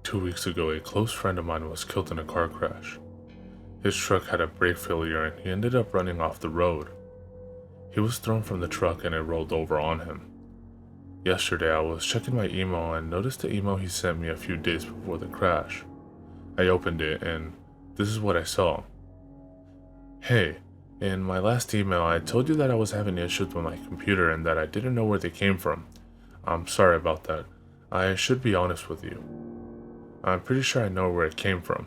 2 weeks ago, a close friend of mine was killed in a car crash. His truck had a brake failure and he ended up running off the road. He was thrown from the truck and it rolled over on him. Yesterday, I was checking my email and noticed the email he sent me a few days before the crash. I opened it and this is what I saw. Hey, in my last email, I told you that I was having issues with my computer and that I didn't know where they came from. I'm sorry about that. I should be honest with you. I'm pretty sure I know where it came from.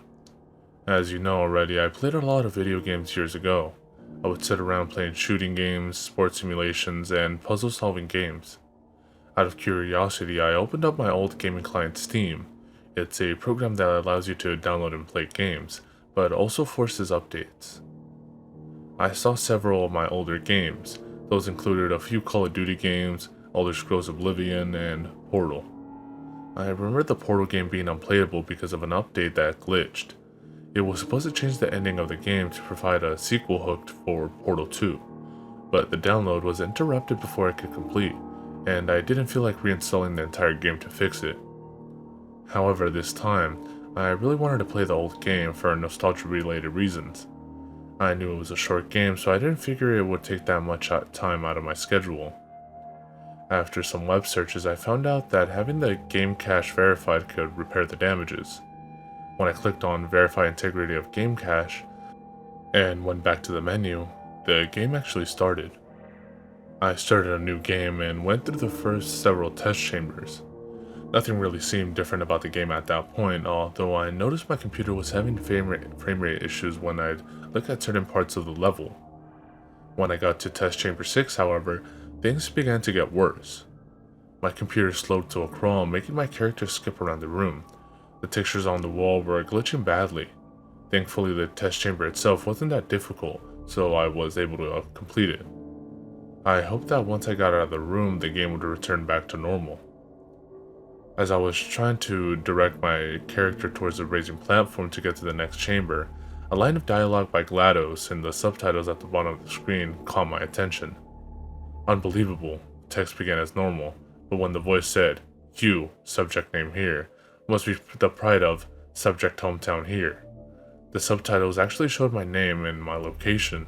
As you know already, I played a lot of video games years ago. I would sit around playing shooting games, sports simulations, and puzzle-solving games. Out of curiosity, I opened up my old gaming client Steam. It's a program that allows you to download and play games, but also forces updates. I saw several of my older games. Those included a few Call of Duty games, Elder Scrolls Oblivion, and Portal. I remember the Portal game being unplayable because of an update that glitched. It was supposed to change the ending of the game to provide a sequel hook for Portal 2, but the download was interrupted before I could complete, and I didn't feel like reinstalling the entire game to fix it. However, this time, I really wanted to play the old game for nostalgia-related reasons. I knew it was a short game, so I didn't figure it would take that much time out of my schedule. After some web searches, I found out that having the game cache verified could repair the damages. When I clicked on Verify Integrity of Game Cache and went back to the menu, the game actually started. I started a new game and went through the first several test chambers. Nothing really seemed different about the game at that point, although I noticed my computer was having frame rate issues when I'd look at certain parts of the level. When I got to test chamber 6, however, things began to get worse. My computer slowed to a crawl, making my character skip around the room. The textures on the wall were glitching badly. Thankfully, the test chamber itself wasn't that difficult, so I was able to complete it. I hoped that once I got out of the room, the game would return back to normal. As I was trying to direct my character towards the raising platform to get to the next chamber, a line of dialogue by GLaDOS and the subtitles at the bottom of the screen caught my attention. Unbelievable, text began as normal, but when the voice said, "You, subject name here, must be the pride of subject hometown here," the subtitles actually showed my name and my location.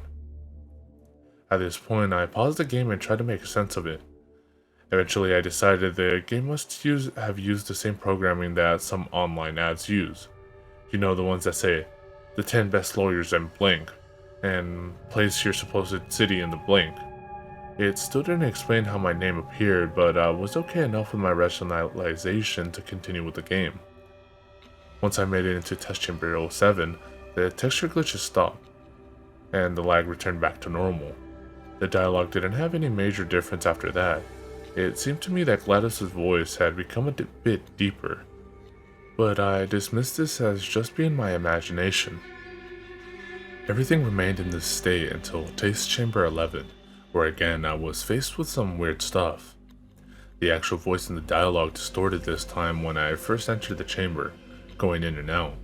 At this point, I paused the game and tried to make sense of it. Eventually, I decided the game must have used the same programming that some online ads use. You know, the ones that say, "the 10 best lawyers in blank," and place your supposed city in the blank. It still didn't explain how my name appeared, but was okay enough with my rationalization to continue with the game. Once I made it into test chamber 07, the texture glitches stopped, and the lag returned back to normal. The dialogue didn't have any major difference after that. It seemed to me that GLaDOS' voice had become a bit deeper, but I dismissed this as just being my imagination. Everything remained in this state until test chamber 11. Where again I was faced with some weird stuff. The actual voice in the dialogue distorted this time when I first entered the chamber, going in and out.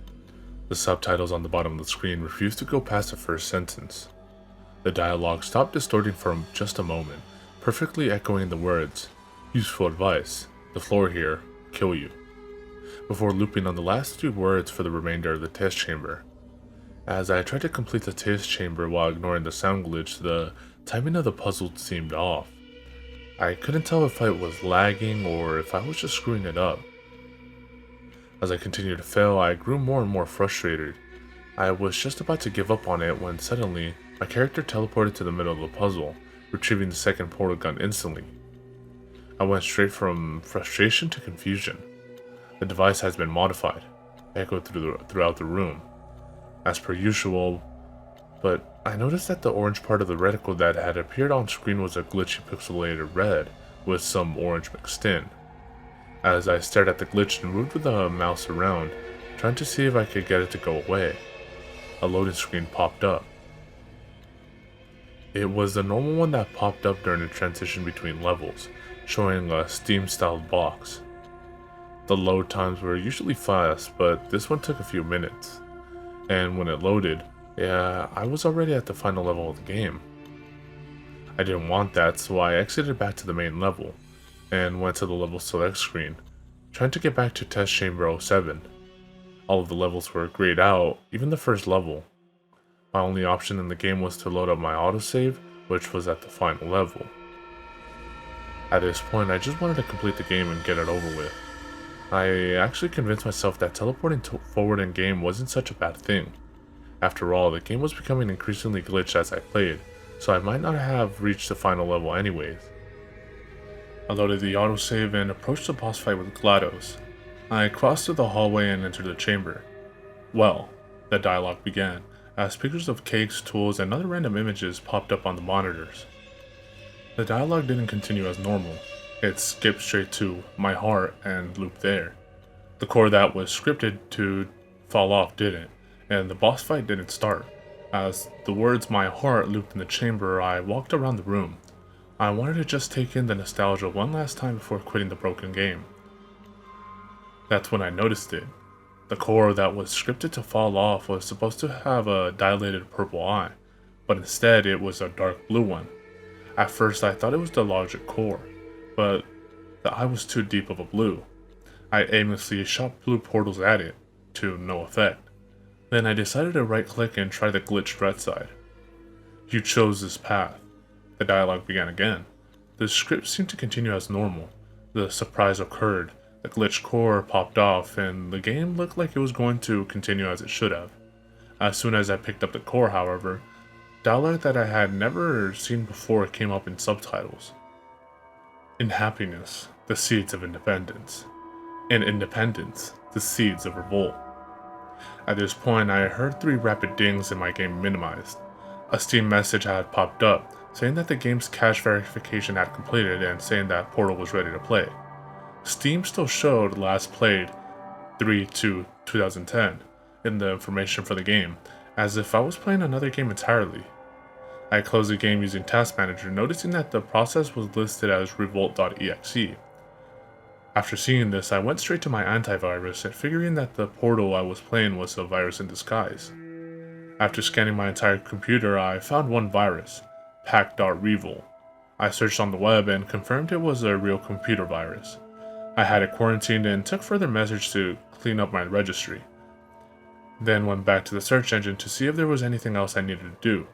The subtitles on the bottom of the screen refused to go past the first sentence. The dialogue stopped distorting for just a moment, perfectly echoing the words, "Useful advice, the floor here, kill you," before looping on the last 2 words for the remainder of the test chamber. As I tried to complete the test chamber while ignoring the sound glitch, the timing of the puzzle seemed off. I couldn't tell if it was lagging or if I was just screwing it up. As I continued to fail, I grew more and more frustrated. I was just about to give up on it when suddenly, my character teleported to the middle of the puzzle, retrieving the second portal gun instantly. I went straight from frustration to confusion. "The device has been modified," echoed throughout the room. As per usual, but I noticed that the orange part of the reticle that had appeared on screen was a glitchy pixelated red with some orange mixed in. As I stared at the glitch and moved the mouse around, trying to see if I could get it to go away, a loading screen popped up. It was the normal one that popped up during the transition between levels, showing a Steam-styled box. The load times were usually fast, but this one took a few minutes, and when it loaded, I was already at the final level of the game. I didn't want that, so I exited back to the main level, and went to the level select screen, trying to get back to test chamber 07. All of the levels were grayed out, even the first level. My only option in the game was to load up my autosave, which was at the final level. At this point, I just wanted to complete the game and get it over with. I actually convinced myself that teleporting forward in game wasn't such a bad thing. After all, the game was becoming increasingly glitched as I played, so I might not have reached the final level anyways. I loaded the autosave and approached the boss fight with GLaDOS. I crossed through the hallway and entered the chamber. Well, the dialogue began, as pictures of cakes, tools, and other random images popped up on the monitors. The dialogue didn't continue as normal. It skipped straight to "my heart" and looped there. The core that was scripted to fall off didn't, and the boss fight didn't start. As the words "my heart" looped in the chamber, I walked around the room. I wanted to just take in the nostalgia one last time before quitting the broken game. That's when I noticed it. The core that was scripted to fall off was supposed to have a dilated purple eye, but instead it was a dark blue one. At first I thought it was the logic core, but the eye was too deep of a blue. I aimlessly shot blue portals at it, to no effect. Then I decided to right click and try the glitched red side. You chose this path. The dialogue began again. The script seemed to continue as normal. The surprise occurred, the glitched core popped off, and the game looked like it was going to continue as it should have. As soon as I picked up the core, however, dialogue that I had never seen before came up in subtitles. In happiness, the seeds of independence. In independence, the seeds of revolt. At this point, I heard 3 rapid dings and my game minimized. A Steam message had popped up, saying that the game's cache verification had completed and saying that Portal was ready to play. Steam still showed last played 3/2/2010 in the information for the game, as if I was playing another game entirely. I closed the game using Task Manager, noticing that the process was listed as revolt.exe. After seeing this, I went straight to my antivirus and figuring that the Portal I was playing was a virus in disguise. After scanning my entire computer, I found one virus, pack.revolt. I searched on the web and confirmed it was a real computer virus. I had it quarantined and took further measures to clean up my registry. Then went back to the search engine to see if there was anything else I needed to do.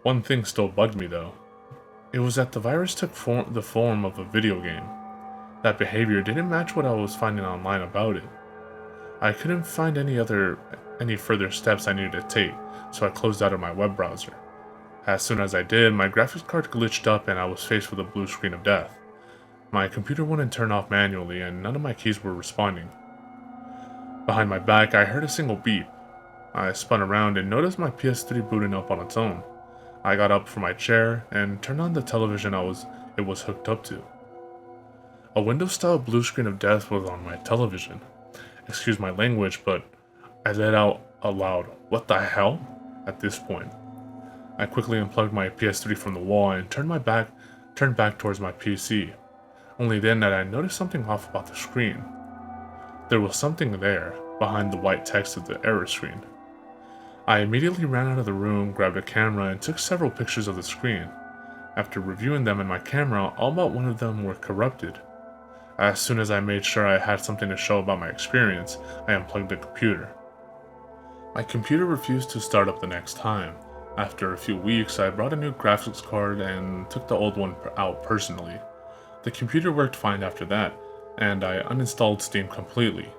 One thing still bugged me though. It was that the virus took the form of a video game. That behavior didn't match what I was finding online about it. I couldn't find any further steps I needed to take, so I closed out of my web browser. As soon as I did, my graphics card glitched up and I was faced with a blue screen of death. My computer wouldn't turn off manually and none of my keys were responding. Behind my back, I heard a single beep. I spun around and noticed my PS3 booting up on its own. I got up from my chair and turned on the television it was hooked up to. A Windows-style blue screen of death was on my television. Excuse my language, but I let out a loud, "What the hell?" at this point. I quickly unplugged my PS3 from the wall and turned back towards my PC. Only then did I notice something off about the screen. There was something there, behind the white text of the error screen. I immediately ran out of the room, grabbed a camera, and took several pictures of the screen. After reviewing them in my camera, all but one of them were corrupted. As soon as I made sure I had something to show about my experience, I unplugged the computer. My computer refused to start up the next time. After a few weeks, I brought a new graphics card and took the old one out personally. The computer worked fine after that, and I uninstalled Steam completely.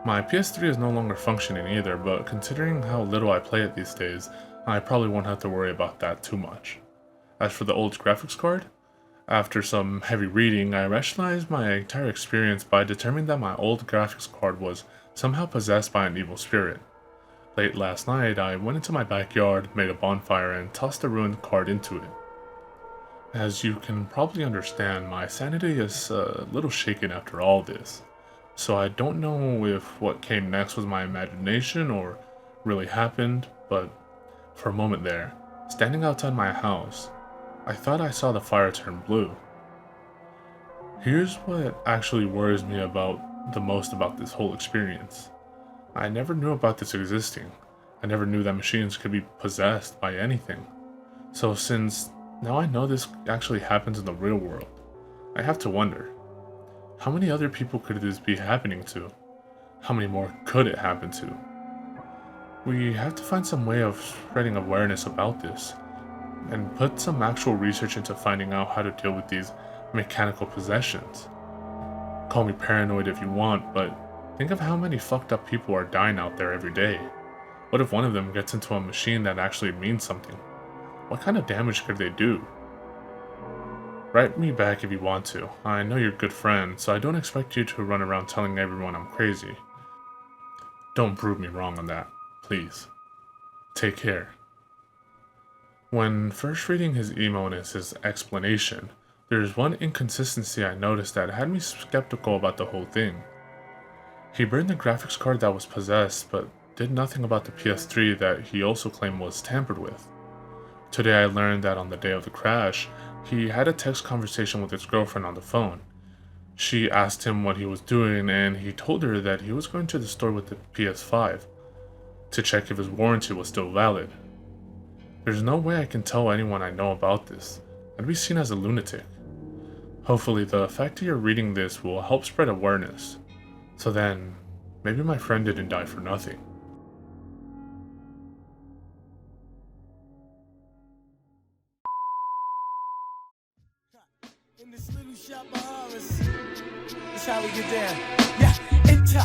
My PS3 is no longer functioning either, but considering how little I play it these days, I probably won't have to worry about that too much. As for the old graphics card, after some heavy reading, I rationalized my entire experience by determining that my old graphics card was somehow possessed by an evil spirit. Late last night, I went into my backyard, made a bonfire, and tossed the ruined card into it. As you can probably understand, my sanity is a little shaken after all this, so I don't know if what came next was my imagination or really happened, but for a moment there, standing outside my house, I thought I saw the fire turn blue. Here's what actually worries me the most about this whole experience. I never knew about this existing. I never knew that machines could be possessed by anything. So since now I know this actually happens in the real world, I have to wonder, how many other people could this be happening to? How many more could it happen to? We have to find some way of spreading awareness about this, and put some actual research into finding out how to deal with these mechanical possessions. Call me paranoid if you want, but think of how many fucked up people are dying out there every day. What if one of them gets into a machine that actually means something? What kind of damage could they do? Write me back if you want to. I know you're a good friend, so I don't expect you to run around telling everyone I'm crazy. Don't prove me wrong on that, please. Take care. When first reading his email and his explanation, there's one inconsistency I noticed that had me skeptical about the whole thing. He burned the graphics card that was possessed, but did nothing about the PS3 that he also claimed was tampered with. Today I learned that on the day of the crash, he had a text conversation with his girlfriend on the phone. She asked him what he was doing, and he told her that he was going to the store with the PS5 to check if his warranty was still valid. There's no way I can tell anyone I know about this. I'd be seen as a lunatic. Hopefully the fact that you're reading this will help spread awareness. So then, maybe my friend didn't die for nothing. In this little shop of horrors, that's how we get down. Yeah, enter,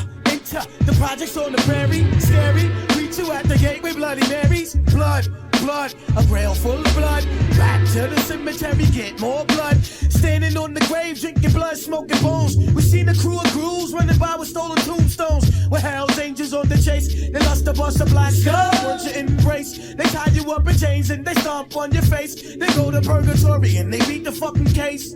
the projects on the prairie, scary. We two at the gate with Bloody Marys. Blood, a rail full of blood. Back to the cemetery, get more blood. Standing on the grave, drinking blood, smoking bones. We seen a crew of crews running by with stolen tombstones. With Hell's Angels on the chase, they lost the bus of black skull. Want your embrace, they tie you up in chains and they stomp on your face. They go to purgatory and they beat the fucking case.